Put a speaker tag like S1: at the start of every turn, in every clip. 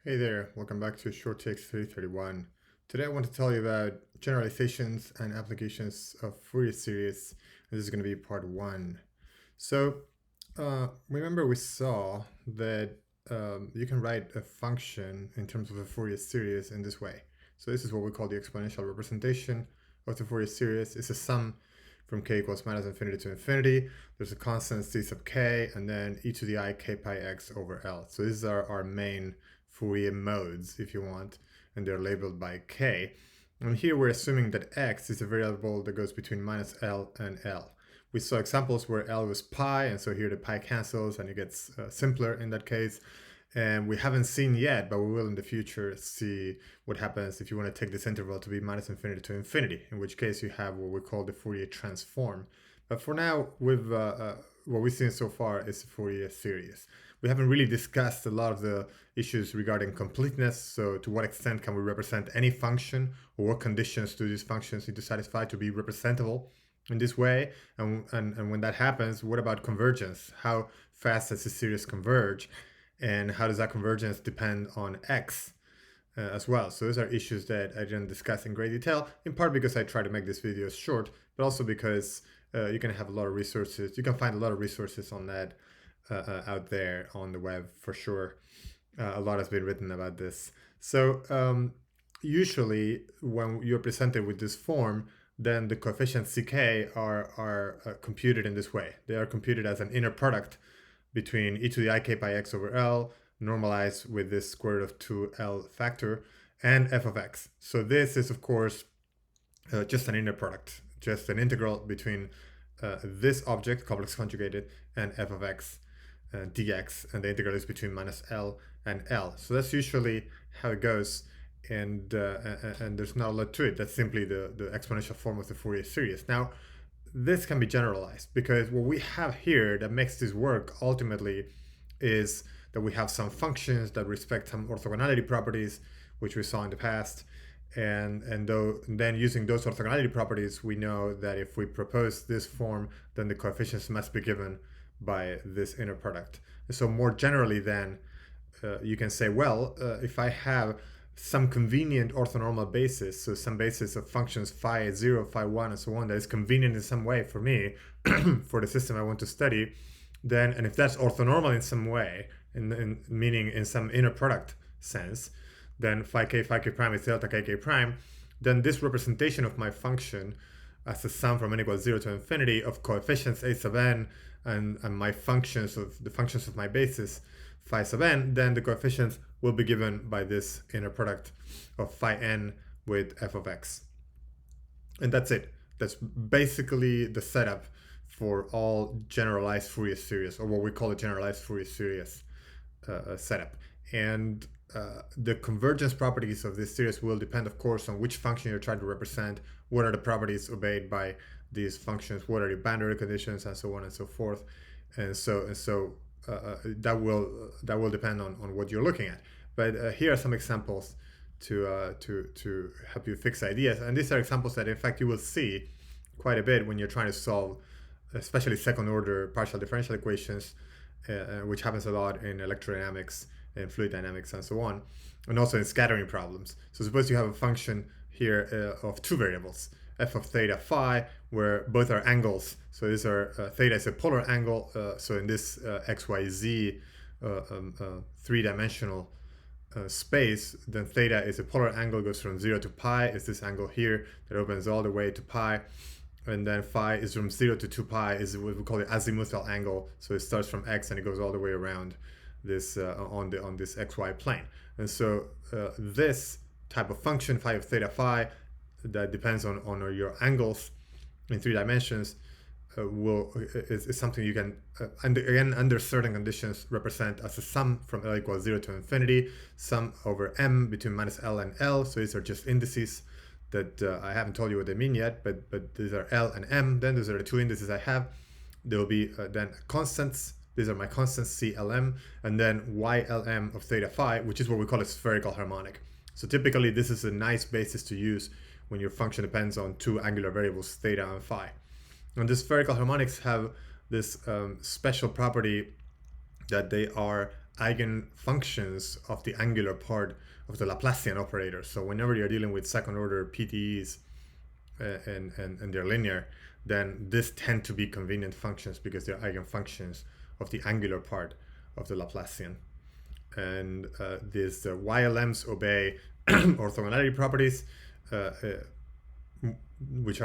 S1: Hey there, welcome back to Short Takes 331. Today I want to tell you about generalizations and applications of Fourier series. This is going to be part 1. So remember we saw that you can write a function in terms of a Fourier series in this way. So this is what we call the exponential representation of the Fourier series. It's a sum from k equals minus infinity to infinity. There's a constant c sub k and then e to the I k pi x over L. So these are our main Fourier modes, if you want, and they're labeled by k. And here we're assuming that x is a variable that goes between minus L and L. We saw examples where L was pi, and so here the pi cancels and it gets simpler in that case. And we haven't seen yet, but we will in the future see what happens if you want to take this interval to be minus infinity to infinity, in which case you have what we call the Fourier transform. But for now, with what we've seen so far is the Fourier series. We haven't really discussed a lot of the issues regarding completeness. So to what extent can we represent any function, or what conditions do these functions need to satisfy to be representable in this way? And when that happens, what about convergence? How fast does the series converge? And how does that convergence depend on x as well? So those are issues that I didn't discuss in great detail, in part because I try to make this video short, but also because you can have a lot of resources. You can find a lot of resources on that out there on the web for sure. A lot has been written about this. So usually when you're presented with this form, then the coefficients ck are computed in this way. They are computed as an inner product between e to the I k pi x over L, normalized with this square root of 2L factor, and f of x. So this is, of course, just an inner product, just an integral between this object, complex conjugated, and f of x dx, and the integral is between minus L and L. So that's usually how it goes, and there's not a lot to it. That's simply the exponential form of the Fourier series. Now, this can be generalized because what we have here that makes this work ultimately is that we have some functions that respect some orthogonality properties, which we saw in the past. And then using those orthogonality properties, we know that if we propose this form, then the coefficients must be given by this inner product. And so more generally then, you can say, well, if I have some convenient orthonormal basis, so some basis of functions phi 0, phi 1, and so on, that is convenient in some way for me, for the system I want to study, then, and if that's orthonormal in some way, meaning in some inner product sense, then phi k prime is delta k prime, then this representation of my function as a sum from n equals 0 to infinity of coefficients a sub n and my functions of the functions of my basis phi sub n, then the coefficients will be given by this inner product of phi n with f of x. And that's it. That's basically the setup for all generalized Fourier series, or what we call a generalized Fourier series setup. And the convergence properties of this series will depend, of course, on which function you're trying to represent, what are the properties obeyed by these functions, what are the boundary conditions, and so on and so forth. And so that will depend on what you're looking at. But here are some examples to help you fix ideas. And these are examples that, in fact, you will see quite a bit when you're trying to solve, especially second-order partial differential equations, which happens a lot in electrodynamics and fluid dynamics and so on, and also in scattering problems. So suppose you have a function here of two variables, f of theta phi, where both are angles. So these are theta is a polar angle. So in this xyz three-dimensional space, then theta is a polar angle, goes from 0 to pi. It's this angle here that opens all the way to pi. And then phi is from 0 to 2 pi, is what we call the azimuthal angle. So it starts from x and it goes all the way around this on this xy plane. And so this type of function, phi of theta phi, that depends on your angles in 3 dimensions, is something you can, again, under certain conditions, represent as a sum from L equals 0 to infinity, sum over m between minus L and L. So these are just indices that I haven't told you what they mean yet, but these are L and M. Then those are the two indices I have. There will be then constants. These are my constants CLM, and then YLM of theta phi, which is what we call a spherical harmonic. So typically this is a nice basis to use when your function depends on two angular variables, theta and phi. And the spherical harmonics have this special property that they are eigenfunctions of the angular part of the Laplacian operator. So whenever you're dealing with second order PDEs and they're linear, then this tend to be convenient functions because they're eigenfunctions of the angular part of the Laplacian. And these YLMs obey orthogonality properties, which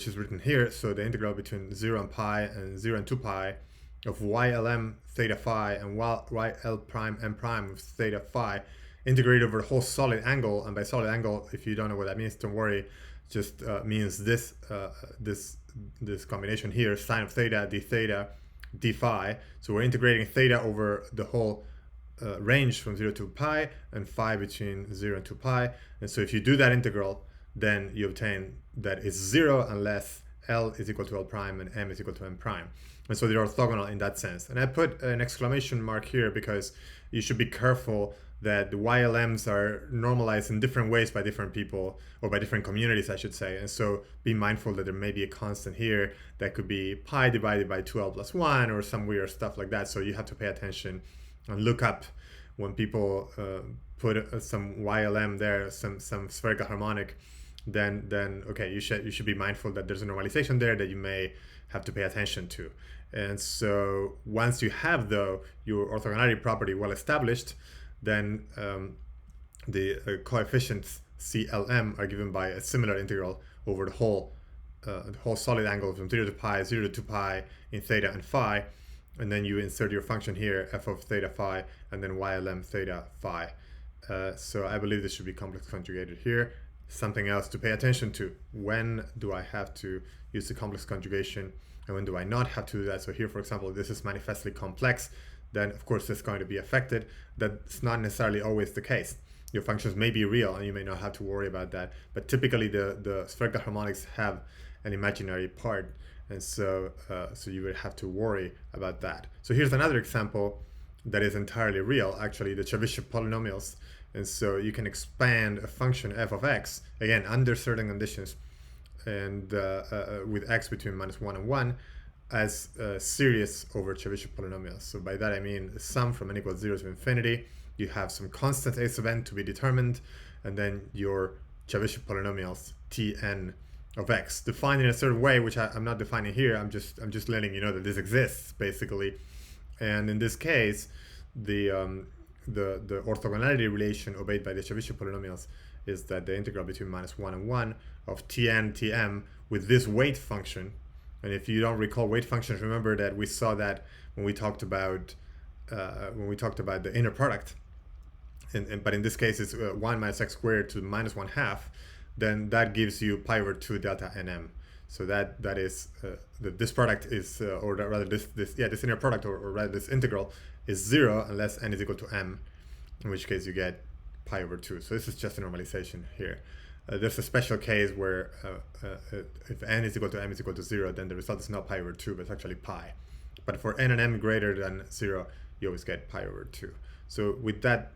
S1: is written here. So the integral between 0 and pi and 0 and 2 pi of YLM theta phi and YL prime m prime of theta phi integrate over the whole solid angle. And by solid angle, if you don't know what that means, don't worry, just means this this combination here, sine of theta, d theta, d phi. So we're integrating theta over the whole range from 0 to pi and phi between 0 and 2 pi. And so if you do that integral, then you obtain that it's 0 unless L is equal to L prime and M is equal to M prime. And so they're orthogonal in that sense. And I put an exclamation mark here because you should be careful that the YLMs are normalized in different ways by different people, or by different communities, I should say. And so be mindful that there may be a constant here that could be pi divided by 2L plus 1 or some weird stuff like that. So you have to pay attention and look up when people put some YLM there, some spherical harmonic, then okay, you should be mindful that there's a normalization there that you may have to pay attention to. And so once you have though your orthogonality property well established, then the coefficients CLM are given by a similar integral over the whole solid angle from 0 to pi, 0 to 2 pi in theta and phi. And then you insert your function here, f of theta phi, and then YLM theta phi. So I believe this should be complex conjugated here. Something else to pay attention to: when do I have to use the complex conjugation and when do I not have to do that? So here, for example, this is manifestly complex, then of course it's going to be affected. That's not necessarily always the case. Your functions may be real and you may not have to worry about that, but typically the spherical harmonics have an imaginary part, and so you would have to worry about that. So here's another example that is entirely real, actually, the Chebyshev polynomials. And so you can expand a function f of x, again, under certain conditions, and with x between -1 and 1, as a series over Chebyshev polynomials. So by that I mean the sum from n equals 0 to infinity. You have some constant a sub n to be determined, and then your Chebyshev polynomials Tn of x, defined in a certain way, which I'm not defining here. I'm just letting you know that this exists, basically. And in this case, the orthogonality relation obeyed by the Chebyshev polynomials is that the integral between -1 and 1 of Tn Tm with this weight function. And if you don't recall weight functions, remember that we saw that when we talked about the inner product. But in this case, it's 1 minus x squared to -1/2. Then that gives you pi over 2 delta nm. So that is this product is, or rather this inner product, or rather this integral is 0 unless n is equal to m, in which case you get pi over 2. So this is just a normalization here. There's a special case where if n is equal to m is equal to 0, then the result is not pi over 2, but it's actually pi. But for n and m greater than 0, you always get pi over 2. So with that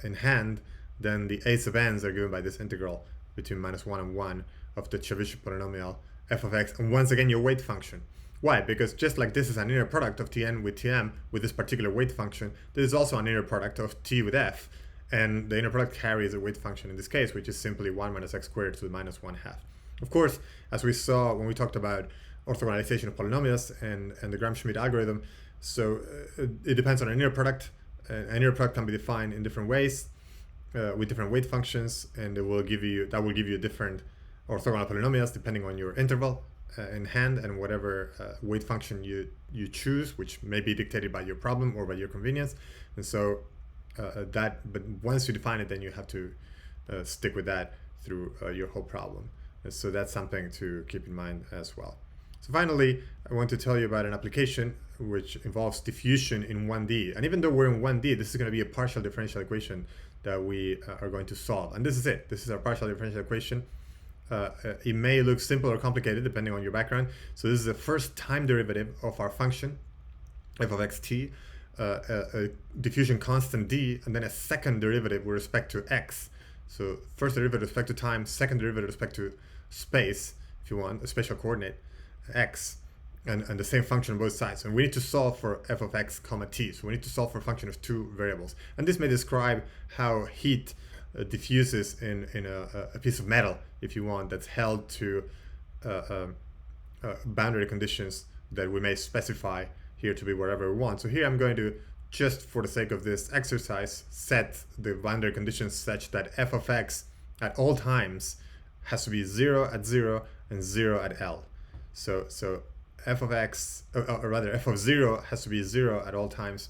S1: in hand, then the a sub n's are given by this integral between -1 and 1 of the Chebyshev polynomial f of x, and once again your weight function. Why? Because just like this is an inner product of Tn with Tm with this particular weight function, this is also an inner product of T with f, and the inner product carries a weight function in this case, which is simply 1 minus x squared to the -1/2. Of course, as we saw when we talked about orthogonalization of polynomials and the Gram-Schmidt algorithm, so it depends on an inner product. An inner product can be defined in different ways with different weight functions, and that will give you different orthogonal polynomials depending on your interval in hand and whatever weight function you choose, which may be dictated by your problem or by your convenience. And so but once you define it, then you have to stick with that through your whole problem. And so that's something to keep in mind as well. So finally, I want to tell you about an application which involves diffusion in 1D. And even though we're in 1D, this is going to be a partial differential equation that we are going to solve. And this is it. This is our partial differential equation. It may look simple or complicated depending on your background. So this is the first time derivative of our function, f of xt, a diffusion constant d, and then a second derivative with respect to x. So first derivative with respect to time, second derivative with respect to space, if you want, a spatial coordinate, x. and the same function on both sides. And we need to solve for f of x comma t. So we need to solve for a function of two variables. And this may describe how heat diffuses in a piece of metal, if you want, that's held to boundary conditions that we may specify here to be whatever we want. So here I'm going to, just for the sake of this exercise, set the boundary conditions such that f of x at all times has to be 0 at 0 and 0 at L. So f of x, or rather f of 0 has to be 0 at all times,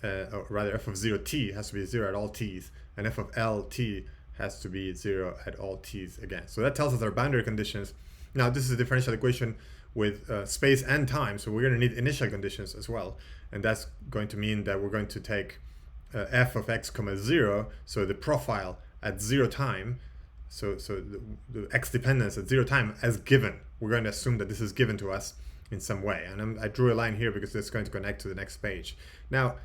S1: or rather f of 0t has to be 0 at all t's, and f of lt has to be 0 at all t's again. So that tells us our boundary conditions. Now this is a differential equation with space and time, so we're going to need initial conditions as well, and that's going to mean that we're going to take f of x comma 0, so the profile at 0 time, so the x dependence at 0 time as given. We're going to assume that this is given to us in some way, and I drew a line here because it's going to connect to the next page. Now,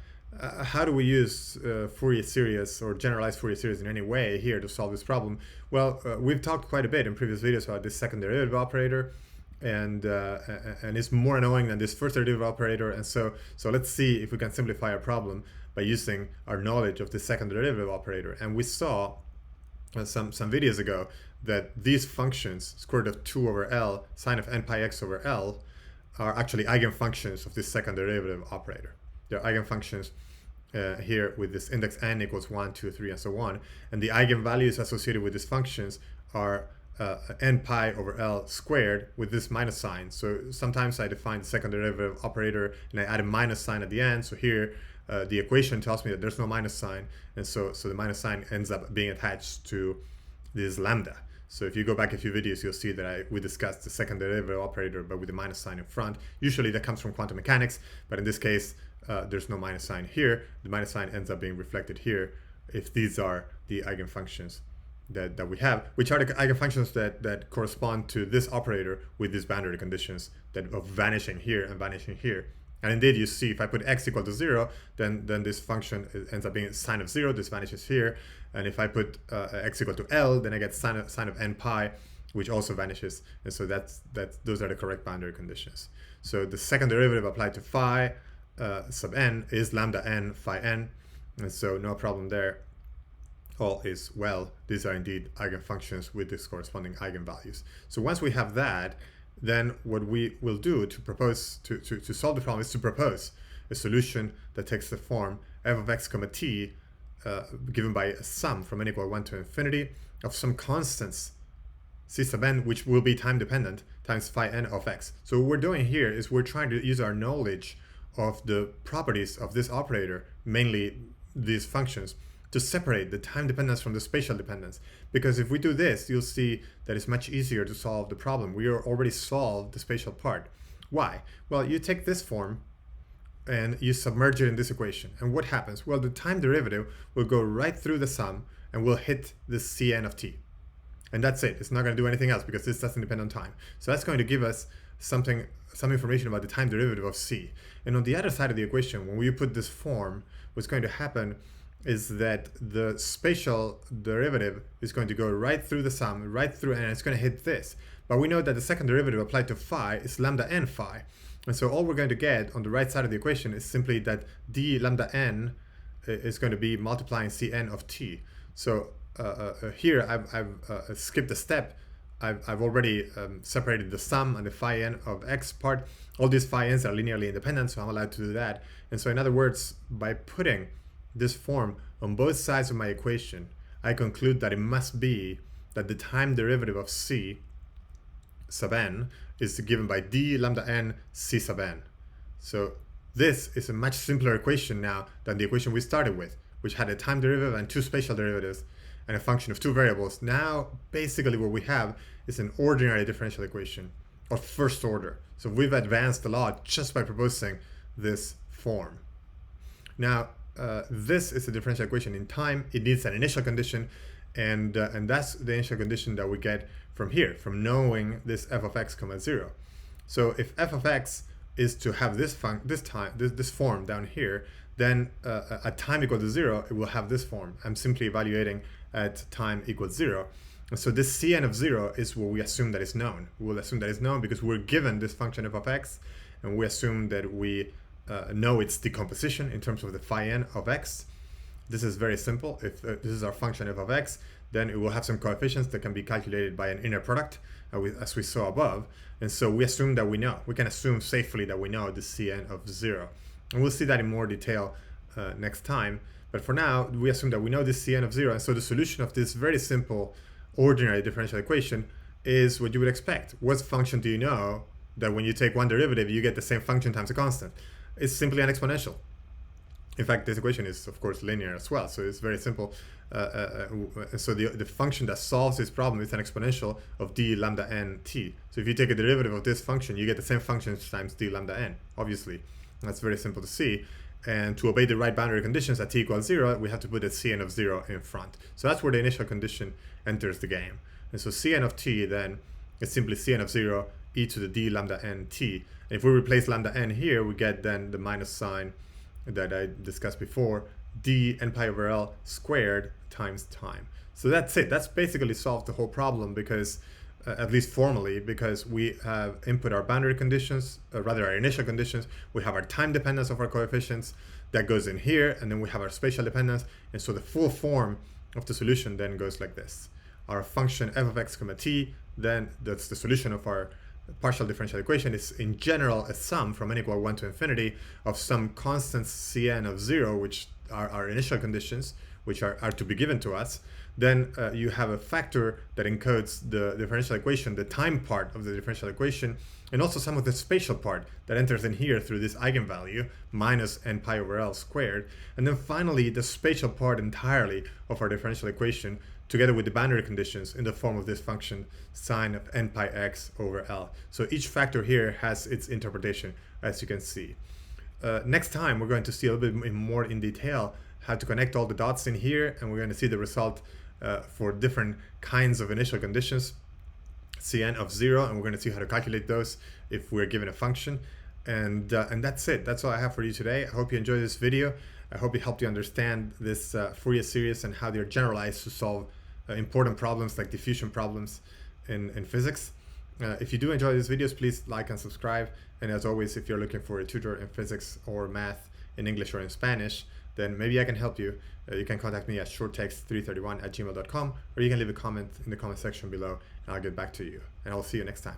S1: how do we use Fourier series or generalized Fourier series in any way here to solve this problem? Well, we've talked quite a bit in previous videos about this second derivative operator, and it's more annoying than this first derivative operator. And so let's see if we can simplify our problem by using our knowledge of the second derivative operator. And we saw some videos ago that these functions, square root of 2 over L, sine of n pi x over L, are actually eigenfunctions of this second derivative operator. They're eigenfunctions here with this index n equals 1, 2, 3, and so on. And the eigenvalues associated with these functions are n pi over L squared with this minus sign. So sometimes I define the second derivative operator and I add a minus sign at the end. So here the equation tells me that there's no minus sign, and so the minus sign ends up being attached to this lambda. So if you go back a few videos, you'll see that we discussed the second derivative operator, but with the minus sign in front. Usually that comes from quantum mechanics, but in this case, there's no minus sign here. The minus sign ends up being reflected here if these are the eigenfunctions that we have, which are the eigenfunctions that correspond to this operator with these boundary conditions that of vanishing here and vanishing here. And indeed, you see, if I put x equal to 0, then this function ends up being sine of 0. This vanishes here. And if I put x equal to L, then I get sine of n pi, which also vanishes. And so those are the correct boundary conditions. So the second derivative applied to phi sub n is lambda n phi n. And so no problem there. All is well. These are indeed eigenfunctions with this corresponding eigenvalues. So once we have that, then what we will do to propose to solve the problem is to propose a solution that takes the form f of x comma t given by a sum from n equal 1 to infinity of some constants c sub n, which will be time dependent, times phi n of x. So what we're doing here is we're trying to use our knowledge of the properties of this operator, mainly these functions, to separate the time dependence from the spatial dependence. Because if we do this, you'll see that it's much easier to solve the problem. We already solved the spatial part. Why? Well, you take this form and you submerge it in this equation. And what happens? Well, the time derivative will go right through the sum and will hit this Cn of t. And that's it. It's not going to do anything else because this doesn't depend on time. So that's going to give us some information about the time derivative of c. And on the other side of the equation, when we put this form, what's going to happen is that the spatial derivative is going to go right through the sum, right through, and it's going to hit this. But we know that the second derivative applied to phi is lambda n phi. And so all we're going to get on the right side of the equation is simply that d lambda n is going to be multiplying Cn of t. So here I've skipped a step. I've already separated the sum and the phi n of x part. All these phi n's are linearly independent, so I'm allowed to do that. And so in other words, by putting this form on both sides of my equation, I conclude that it must be that the time derivative of c sub n is given by d lambda n c sub n. So this is a much simpler equation now than the equation we started with, which had a time derivative and two spatial derivatives and a function of two variables. Now basically what we have is an ordinary differential equation of first order. So we've advanced a lot just by proposing this form. Now this is a differential equation in time. It needs an initial condition, and that's the initial condition that we get from here, from knowing this f of x comma 0. So if f of x is to have this form down here, then at time equal to 0, it will have this form. I'm simply evaluating at time equals 0. And so this Cn of 0 is what we assume that is known. We'll assume that is known because we're given this function f of x, and we assume that we know its decomposition in terms of the phi n of x. This is very simple. If this is our function f of x, then it will have some coefficients that can be calculated by an inner product, as we saw above. And so we assume that we know. We can assume safely that we know the Cn of 0. And we'll see that in more detail next time. But for now, we assume that we know this Cn of 0. And so the solution of this very simple ordinary differential equation is what you would expect. What function do you know that when you take one derivative, you get the same function times a constant? It's simply an exponential. In fact, this equation is, of course, linear as well, so it's very simple. So the function that solves this problem is an exponential of d lambda n t. So if you take a derivative of this function, you get the same function times d lambda n, obviously. That's very simple to see. And to obey the right boundary conditions at t equals 0, we have to put a Cn of 0 in front. So that's where the initial condition enters the game. And so Cn of t then is simply Cn of 0 e to the d lambda n t. And if we replace lambda n here, we get then the minus sign that I discussed before, d n pi over l squared times time. So that's it. That's basically solved the whole problem because, at least formally, because we have input our boundary conditions, rather our initial conditions, we have our time dependence of our coefficients, that goes in here, and then we have our spatial dependence, and so the full form of the solution then goes like this. Our function f of x comma t, then that's the solution of our partial differential equation, is in general a sum from n equal 1 to infinity of some constants Cn of 0, which are our initial conditions, which are to be given to us. Then you have a factor that encodes the differential equation, the time part of the differential equation, and also some of the spatial part that enters in here through this eigenvalue, minus n pi over l squared. And then finally, the spatial part entirely of our differential equation, together with the boundary conditions in the form of this function sine of n pi x over l. So each factor here has its interpretation, as you can see. Next time, we're going to see a little bit more in detail how to connect all the dots in here, and we're going to see the result for different kinds of initial conditions, Cn of 0, and we're going to see how to calculate those if we're given a function. And that's it. That's all I have for you today. I hope you enjoyed this video. I hope it helped you understand this Fourier series and how they're generalized to solve important problems like diffusion problems in physics. If you do enjoy these videos, please like and subscribe. And as always, if you're looking for a tutor in physics or math in English or in Spanish, then maybe I can help you. You can contact me at shorttext331@gmail.com, or you can leave a comment in the comment section below and I'll get back to you. And I'll see you next time.